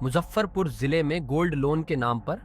मुजफ्फरपुर जिले में gold loan के नाम पर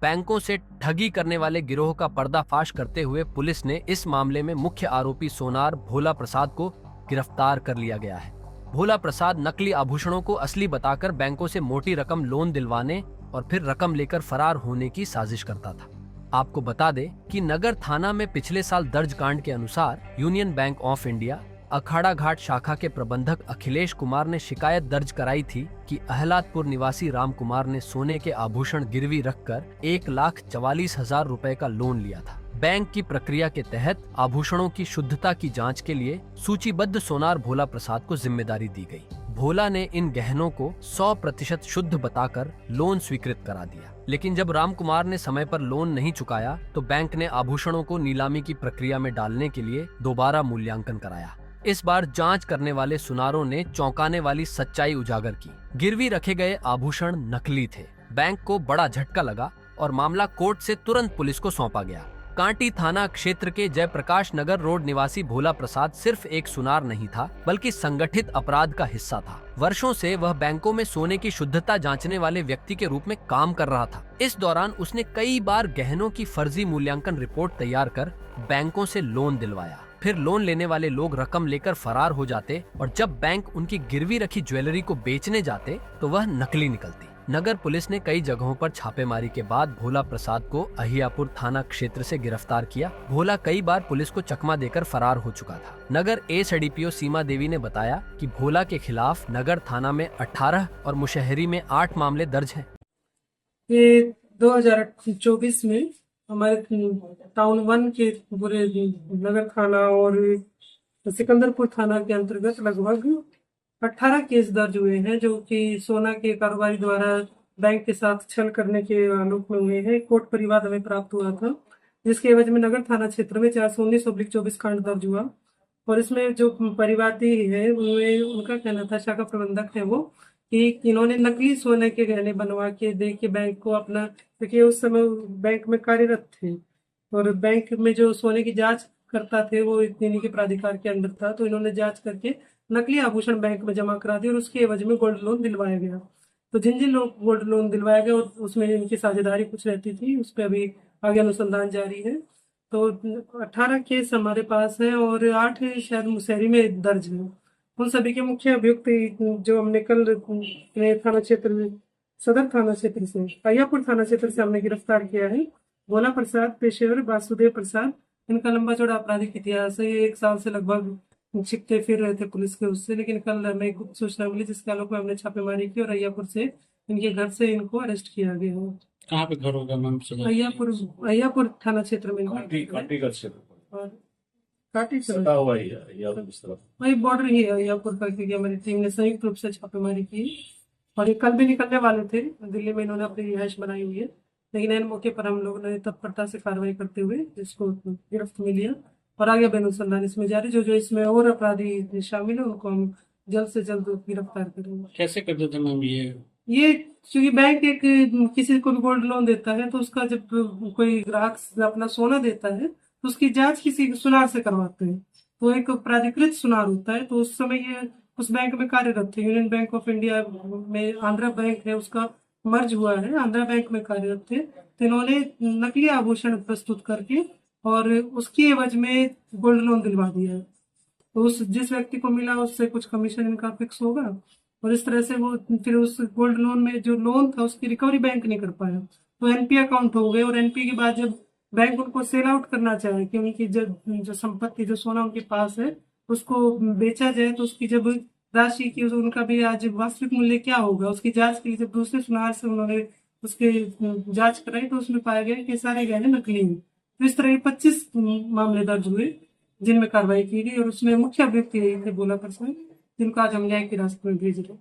बैंकों से ठगी करने वाले गिरोह का पर्दाफाश करते हुए पुलिस ने इस मामले में मुख्य आरोपी सोनार भोला प्रसाद को गिरफ्तार कर लिया गया है। भोला प्रसाद नकली आभूषणों को असली बताकर बैंकों से मोटी रकम लोन दिलवाने और फिर रकम लेकर फरार होने की साजिश करता था। आपको बता दें कि नगर थाना में पिछले साल दर्ज कांड के अनुसार यूनियन बैंक ऑफ इंडिया अखाड़ा घाट शाखा के प्रबंधक अखिलेश कुमार ने शिकायत दर्ज कराई थी कि अहलादपुर निवासी राम कुमार ने सोने के आभूषण गिरवी रखकर 1,44,000 रुपए का लोन लिया था। बैंक की प्रक्रिया के तहत आभूषणों की शुद्धता की जांच के लिए सूचीबद्ध सोनार भोला प्रसाद को जिम्मेदारी दी गई। भोला ने इन गहनों को 100% शुद्ध बताकर लोन स्वीकृत करा दिया, लेकिन जब राम कुमार ने समय पर लोन नहीं चुकाया तो बैंक ने आभूषणों को नीलामी की प्रक्रिया में डालने के लिए दोबारा मूल्यांकन कराया। इस बार जांच करने वाले सुनारों ने चौंकाने वाली सच्चाई उजागर की। गिरवी रखे गए आभूषण नकली थे। बैंक को बड़ा झटका लगा और मामला कोर्ट से तुरंत पुलिस को सौंपा गया। कांटी थाना क्षेत्र के जयप्रकाश नगर रोड निवासी भोला प्रसाद सिर्फ एक सुनार नहीं था, बल्कि संगठित अपराध का हिस्सा था। वर्षों से वह बैंकों में सोने की शुद्धता जांचने वाले व्यक्ति के रूप में काम कर रहा था। इस दौरान उसने कई बार गहनों की फर्जी मूल्यांकन रिपोर्ट तैयार कर बैंकों से लोन दिलवाया। फिर लोन लेने वाले लोग रकम लेकर फरार हो जाते और जब बैंक उनकी गिरवी रखी ज्वेलरी को बेचने जाते तो वह नकली निकलती। नगर पुलिस ने कई जगहों पर छापेमारी के बाद भोला प्रसाद को अहियापुर थाना क्षेत्र से गिरफ्तार किया। भोला कई बार पुलिस को चकमा देकर फरार हो चुका था। नगर एसडीपीओ सीमा देवी ने बताया कि भोला के खिलाफ नगर थाना में 18 और मुशहरी में 8 मामले दर्ज हैं। ये 2024 में हमारे टाउन 1 के पूरे नगर थाना और सिकंदरपुर थाना के अंतर्गत लगभग 18 केस दर्ज हुए हैं, जो कि सोना के कारोबारी द्वारा बैंक के साथ छल करने के आरोप में हुए हैं। कोर्ट परिवाद हमें प्राप्त हुआ था, जिसके एवज में नगर थाना क्षेत्र में 419/24 कांड दर्ज हुआ। और इसमें जो परिवादी है उनमें उनका कहना था, शाखा प्रबंधक है वो, कि इन्होंने नकली सोने के गहने बनवा के दे के बैंक को अपना, क्योंकि उस समय बैंक में कार्यरत थे और बैंक में जो सोने की जांच करता थे वो इन्हीं के प्राधिकार के अंदर था, तो इन्होंने जांच करके नकली आभूषण बैंक में जमा करा दिए और उसके एवज में गोल्ड लोन दिलवाया गया। तो जिन जिन लोग गोल्ड लोन दिलवाया गया उसमें इनकी साझेदारी कुछ रहती थी, उस पर अभी आगे अनुसंधान जारी है। तो 18 केस हमारे पास है और 8 शायद मुशहरी में दर्ज है। उन सभी के मुख्य अभियुक्त जो हमने कल थाना क्षेत्र में सदर थाना क्षेत्र से अहियापुर थाना क्षेत्र से हमने गिरफ्तार किया है। भोला प्रसाद, पेशेवर वासुदेव प्रसाद, इनका लंबा चौड़ा आपराधिक इतिहास है। 1 साल से लगभग छिपते फिर रहे थे पुलिस के उससे, लेकिन कल हमें गुप्त सूचना मिली, जिसके आलोक में हमने छापेमारी की और अहियापुर से इनके घर से इनको अरेस्ट किया गया है। कहाँ पे घर होगा मैम? अहियापुर थाना क्षेत्र में काटी का क्षेत्र और काटी सटा हुआ ही है या उस तरफ वही बॉर्डर ही है अहियापुर का, क्योंकि हमारी टीम ने संयुक्त रूप से छापेमारी की और ये कल भी निकलने वाले थे। दिल्ली में इन्होंने अपनी रिहाइश बनाई हुई है, लेकिन इन मौके पर हम लोगों ने तत्परता से कार्रवाई करते हुए इसको गिरफ्त में लिया और आगे भी अनुसंधान इसमें जारी। जो इसमें और अपराधी शामिल है उनको हम जल्द से जल्द गिरफ्तार करेंगे। कैसे करते थे मैम ये क्योंकि बैंक एक किसी को भी गोल्ड लोन देता है तो उसका जब कोई ग्राहक अपना सोना देता है तो उसकी जांच किसी सुनार से करवाते हैं, तो एक प्राधिकृत सुनार होता है। तो उस समय ये उस बैंक में कार्यरत थे। यूनियन बैंक ऑफ इंडिया में आंध्रा बैंक है, उसका मर्ज हुआ है, आंध्रा बैंक में कार्यरत थे। तो इन्होंने नकली आभूषण प्रस्तुत करके और उसकी एवज में गोल्ड लोन दिलवा दिया है। तो उस जिस व्यक्ति को मिला उससे कुछ कमीशन इनका फिक्स होगा और इस तरह से वो फिर उस गोल्ड लोन में जो लोन था उसकी रिकवरी बैंक नहीं कर पाया, तो एनपी अकाउंट हो गए। और एनपी के बाद जब बैंक उनको सेल आउट करना चाहे कि उनकी जो संपत्ति, जो सोना उनके पास है, उसको बेचा जाए, तो उसकी जब राशि की उनका भी आज वास्तविक मूल्य क्या होगा उसकी जांच के लिए जब दूसरे सुनार से उन्होंने उसके जांच कराई तो उसमें पाया गया कि सारे गहने नकली हैं। तो इस तरह 25 मामले दर्ज हुए जिनमें कार्रवाई की गई और उसमें मुख्य अभियुक्त यही थे भोला प्रसाद, जिनको आज हम न्याय की रास्ते में भेज रहे।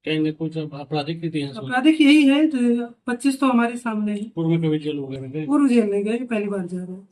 कहेंगे कुछ आपराधिक इतिहास? आपराधिक यही है, तो 25 तो हमारे सामने है। पूर्व में कभी जेल वगैरह गए? पूर्व जेल नहीं गए, पहली बार जा रहे हैं।